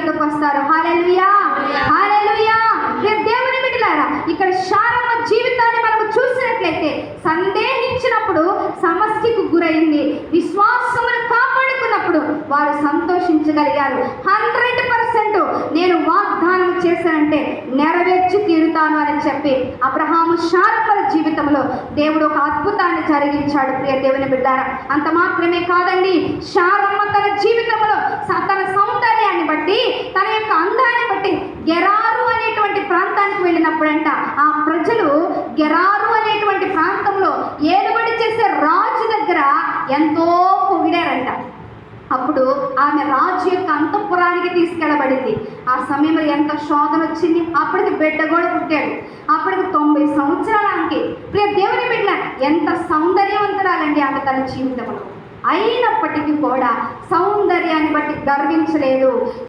యొద్దకు వస్తారు. హల్లెలూయా, హల్లెలూయా. దేవుని బిడ్డలారా, ఇక్కడ శారమ్మ జీవితాన్ని మనం చూసినట్లయితే సందేహించినప్పుడు సమస్యకు గురైంది, విశ్వాసమును కాపాడుకున్నప్పుడు వారు సంతోషించగలిగారు. 100% నేను వాగ్దానం చేశానంటే నెరవేర్చి తీరుతాను అని చెప్పి అబ్రహాము శారమ్మల జీవితంలో దేవుడు ఒక అద్భుతాన్ని జరిగించాడు. ప్రియ దేవుని బిడ్డారా, అంత మాత్రమే కాదండి, శారమ్మ తన జీవితంలో తన సౌందర్యాన్ని బట్టి, తన యొక్క అందాన్ని బట్టి గెరారు అనేటువంటి ప్రాంతానికి వెళ్ళినప్పుడంట ఆ ప్రజలు గెరారు అనేటువంటి ప్రాంతంలో ఏలుబడి చేసే రాజు దగ్గర ఎంతో పొగిడారంట. అప్పుడు ఆమె రాజు యొక్క అంతఃపురానికి తీసుకెళ్ళబడింది. ఆ సమయంలో ఎంత శోధన వచ్చింది. అప్పటికి బిడ్డ కూడా పుట్టాడు. అప్పటికి 90 సంవత్సరాల ఆమెకి. ప్రియ దేవుని బిడ్డ ఎంత సౌందర్యవంతురాలండి ఆమె తన జీవితంలో. అయినప్పటికీ కూడా సౌందర్యాన్ని బట్టి గర్వించలేదు.